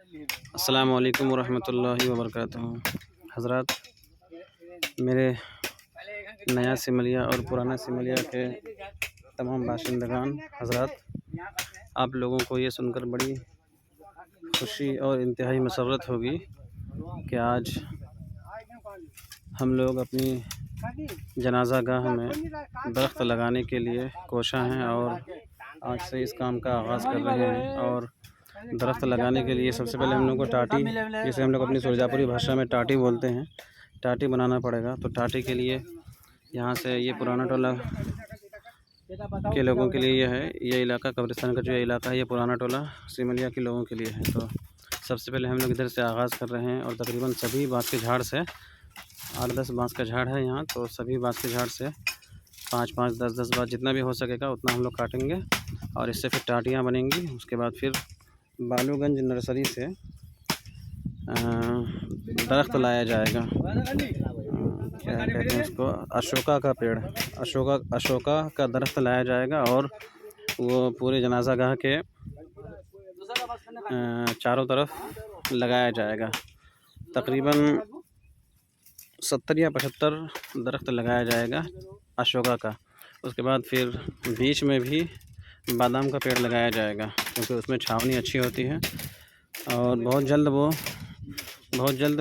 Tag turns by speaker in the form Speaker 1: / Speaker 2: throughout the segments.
Speaker 1: अस्सलामु अलैकुम वरहमतुल्लाहि वबरकातुहू। हज़रात, मेरे नया सिमलिया और पुराना सिमलिया के तमाम बाशिंदगान हज़रात, आप लोगों को ये सुनकर बड़ी खुशी और इंतहाई मसर्रत होगी कि आज हम लोग अपनी जनाज़ा गाह में दरख्त लगाने के लिए कोशा हैं और आज से इस काम का आगाज़ कर रहे हैं। और दरख्त लगाने के लिए सबसे पहले हम लोग को टाटी, जिसे हम लोग अपनी सुरजापुरी भाषा में टाटी बोलते हैं, टाटी बनाना पड़ेगा। तो टाटी के लिए यहाँ से ये पुराना टोला के लोगों के लिए ये है, ये इलाका कब्रिस्तान का जो ये इलाका है, ये पुराना टोला सिमलिया के लोगों के लिए है। तो सबसे पहले हम लोग इधर से आगाज़ कर रहे हैं और तकरीबन सभी बाँस के झाड़ से 8-10 बाँस का झाड़ है यहाँ, तो सभी बाँस के झाड़ से 5-5, 10-10 बाँस जितना भी हो सकेगा उतना हम लोग काटेंगे और इससे फिर टाटियाँ बनेंगी। उसके बाद फिर बालूगंज नर्सरी से दरख्त लाया जाएगा, क्या कहते हैं उसको, अशोका का पेड़, अशोका का दरख्त लाया जाएगा और वो पूरे जनाजा गाह के चारों तरफ लगाया जाएगा। तकरीबन 70 या 75 दरख्त लगाया जाएगा अशोका का। उसके बाद फिर बीच में भी बादाम का पेड़ लगाया जाएगा, क्योंकि उसमें छावनी अच्छी होती है और बहुत जल्द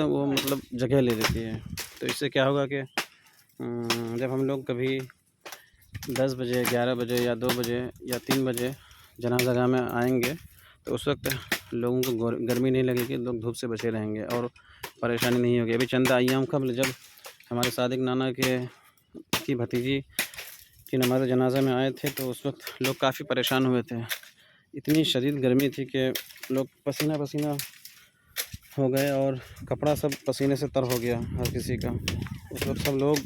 Speaker 1: वो मतलब जगह ले लेती है। तो इससे क्या होगा कि जब हम लोग कभी 10 बजे, 11 बजे या 2 बजे या 3 बजे जनाज़ा गाह में आएंगे तो उस वक्त लोगों को गर्मी नहीं लगेगी, लोग धूप से बचे रहेंगे और परेशानी नहीं होगी। अभी चंद अय्याम कबल जब हमारे सादिक नाना की भतीजी की नमाज़ जनाज़ा में आए थे तो उस वक्त लोग काफ़ी परेशान हुए थे। इतनी शदीद गर्मी थी कि लोग पसीना पसीना हो गए और कपड़ा सब पसीने से तर हो गया हर किसी का। उस वक्त सब लोग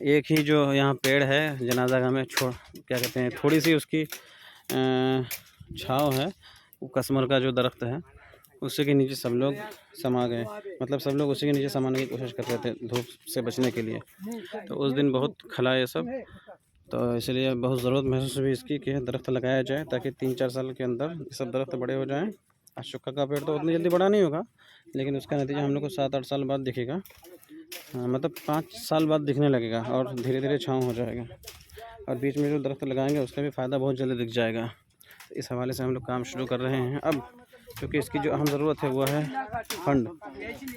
Speaker 1: एक ही जो यहाँ पेड़ है जनाज़ा गाह में, क्या कहते हैं, थोड़ी सी उसकी छाँव है, वो कसमर का जो दरख्त है उसी के नीचे सब लोग समा गए। मतलब सब लोग उसी के नीचे समाने की कोशिश कर रहे थे धूप से बचने के लिए। तो उस दिन बहुत खला ये सब, तो इसलिए बहुत ज़रूरत महसूस हुई इसकी कि दरख्त लगाया जाए ताकि 3-4 साल के अंदर ये सब दरख्त बड़े हो जाएं। अशोका का पेड़ तो उतनी जल्दी बड़ा नहीं होगा, लेकिन उसका नतीजा हम लोग को 7-8 साल बाद दिखेगा। मतलब 5 साल बाद दिखने लगेगा और धीरे धीरे छाँव हो जाएगा। और बीच में जो दरख्त लगाएंगे उसका भी फ़ायदा बहुत जल्दी दिख जाएगा। इस हवाले से हम लोग काम शुरू कर रहे हैं। अब क्योंकि इसकी जो अहम ज़रूरत है वो है फ़ंड,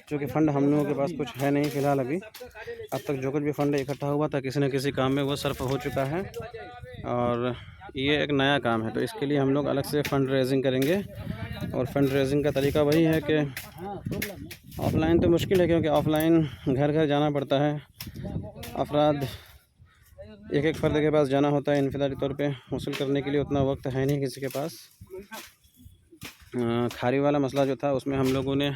Speaker 1: क्योंकि फ़ंड हम लोगों के पास कुछ है नहीं फ़िलहाल अभी। अब तक जो कुछ भी फ़ंड इकट्ठा हुआ था किसी न किसी काम में वो सर्फ हो चुका है और ये एक नया काम है। तो इसके लिए हम लोग अलग से फ़ंड रेजिंग करेंगे और फ़ंड रेजिंग का तरीका वही है कि ऑफ़लाइन तो मुश्किल है, क्योंकि ऑफ़लाइन घर घर जाना पड़ता है, अफराद एक फ़र्द के पास जाना होता है इनफरादी तौर पे वसूल करने के लिए, उतना वक्त है नहीं किसी के पास। खारी वाला मसला जो था उसमें हम लोगों ने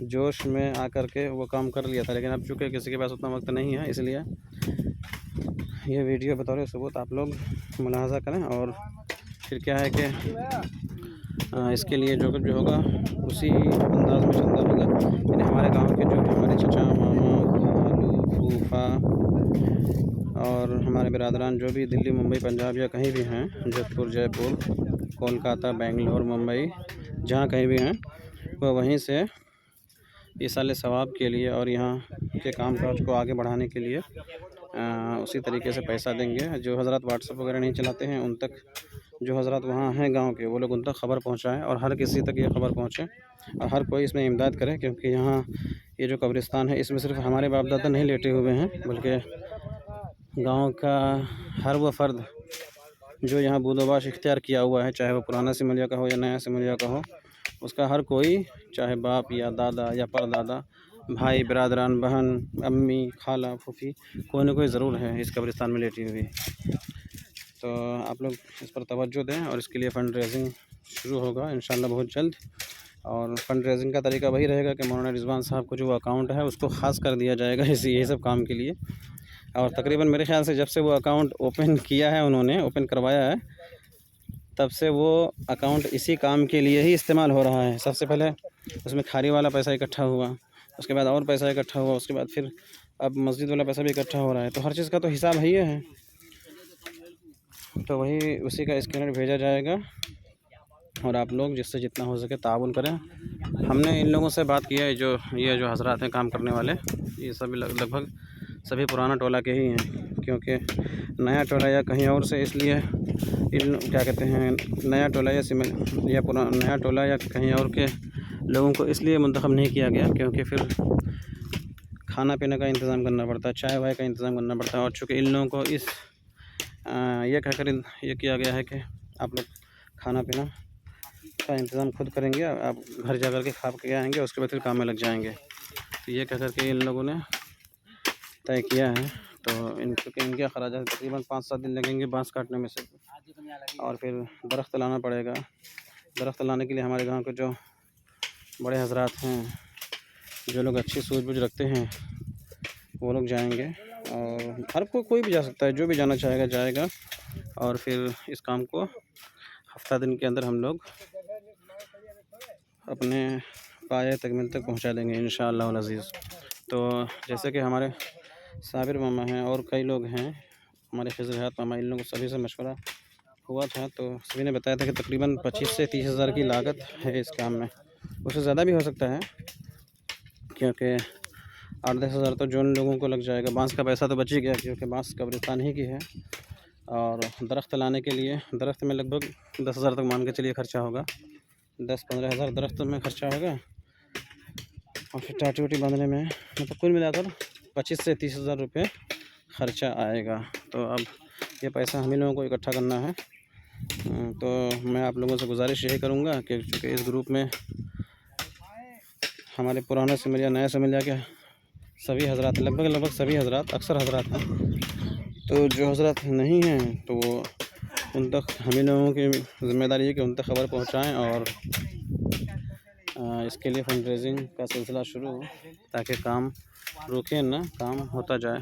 Speaker 1: जोश में आकर के वो काम कर लिया था, लेकिन अब चूँकि किसी के पास उतना वक्त नहीं है इसलिए ये वीडियो बतौर सबूत आप लोग मुलाहाज़ा करें। और फिर क्या है कि इसके लिए जो कुछ भी होगा उसी अंदाज़ में चलता होगा। यानी हमारे गांव के जो हमारे चचा, मामा, खालू, फूफा और हमारे बिरादरान जो भी दिल्ली, मुंबई, पंजाब या कहीं भी हैं, जोधपुर, जयपुर, कोलकाता, बेंगलोर, मुंबई, जहाँ कहीं भी हैं, वह वहीं से ईसाले सवाब के लिए और यहाँ के काम काज को आगे बढ़ाने के लिए उसी तरीके से पैसा देंगे। जो हज़रात व्हाट्सएप वगैरह नहीं चलाते हैं उन तक, जो हज़रात वहाँ हैं गांव के, वो लोग उन तक ख़बर पहुँचाएँ और हर किसी तक ये ख़बर पहुँचे और हर कोई इसमें इमदाद करे। क्योंकि यहाँ ये जो कब्रिस्तान है इसमें सिर्फ हमारे बाप दादा नहीं लेटे हुए हैं, बल्कि गाँव का हर वो फ़र्द जो यहाँ बूदोबाश इख्तियार किया हुआ है, चाहे वो पुराना सिमलिया का हो या नया सिमलिया का हो, उसका हर कोई, चाहे बाप या दादा या परदादा, भाई, बिरादरान, बहन, अम्मी, खाला, फूफी, कोई ना कोई ज़रूर है इस कब्रिस्तान में लेटी हुई। तो आप लोग इस पर तवज्जो दें और इसके लिए फ़ंड रेजिंग शुरू होगा इंशाअल्लाह बहुत जल्द। और फ़ंड रेजिंग का तरीका वही रहेगा कि मौलाना रिजवान साहब को जो अकाउंट है उसको ख़ास कर दिया जाएगा यही सब काम के लिए। और तकरीबन मेरे ख़्याल से जब से वो अकाउंट ओपन किया है, उन्होंने ओपन करवाया है, तब से वो अकाउंट इसी काम के लिए ही इस्तेमाल हो रहा है। सबसे पहले उसमें खारी वाला पैसा इकट्ठा हुआ, उसके बाद और पैसा इकट्ठा हुआ, उसके बाद फिर अब मस्जिद वाला पैसा भी इकट्ठा हो रहा है। तो हर चीज़ का तो हिसाब है ही है। तो वही उसी का स्कैनर भेजा जाएगा और आप लोग जिससे जितना हो सके ताउन करें। हमने इन लोगों से बात किया है, जो ये जो हज़रात हैं काम करने वाले, ये सभी लगभग सभी पुराना टोला के ही हैं, क्योंकि नया टोला या कहीं और से, इसलिए इन क्या कहते हैं, नया टोला या या नया टोला या कहीं और के लोगों को इसलिए मुंतखब नहीं किया गया क्योंकि फिर खाना पीने का इंतज़ाम करना पड़ता है, चाय वाय का इंतज़ाम करना पड़ता है। और चूँकि इन लोगों को इस ये कहकर ये किया गया है कि आप लोग खाना पीना का इंतज़ाम खुद करेंगे, आप घर जा कर के खा के आएँगे, उसके बाद फिर काम में लग जाएंगे। तो ये कह कर के इन लोगों ने तय किया है। तो क्योंकि इनके अखराजात तकरीबन 5-7 दिन लगेंगे बांस काटने में से, और फिर दरख्त लाना पड़ेगा। दरख्त लाने के लिए हमारे गांव के जो बड़े हजरात हैं, जो लोग अच्छी सूझबूझ रखते हैं, वो लोग जाएंगे। और हर कोई भी जा सकता है, जो भी जाना चाहेगा जाएगा। और फिर इस काम को हफ्ता दिन के अंदर हम लोग अपने पाए तकमील तक पहुंचा देंगे इंशाअल्लाह अज़ीज़। तो जैसे कि हमारे साबिर मामा हैं और कई लोग हैं, हमारे खिज़र मामा, इन लोगों सभी से मशवरा हुआ था, तो सभी ने बताया था कि तकरीबन 25 से 30 हज़ार की लागत है इस काम में। उससे ज़्यादा भी हो सकता है, क्योंकि 8-10 हज़ार तो जो लोगों को लग जाएगा। बांस का पैसा तो बच ही गया, क्योंकि बांस कब्रिस्तान ही की है। और दरख्त लाने के लिए दरख्त में लगभग 10 हज़ार तक मान के चलिए ख़र्चा होगा, 10-15 हज़ार दरख्त में ख़र्चा होगा। और फिर टाटी वाटी बांधने में मतलब कुल मिलाकर 25 से 30 हज़ार रुपये ख़र्चा आएगा। तो अब ये पैसा हम ही लोगों को इकट्ठा करना है। तो मैं आप लोगों से गुजारिश यही करूँगा कि चूँकि इस ग्रुप में हमारे पुराने समलिया नए समलिया के सभी हजरात, लगभग सभी हजरात, अक्सर हजरात हैं। तो जो हजरात नहीं हैं तो वो उन तक हम ही लोगों की ज़िम्मेदारी है कि उन तक ख़बर पहुँचाएँ, और इसके लिए फंड रेजिंग का सिलसिला शुरू हो, ताकि काम रुके ना, काम होता जाए।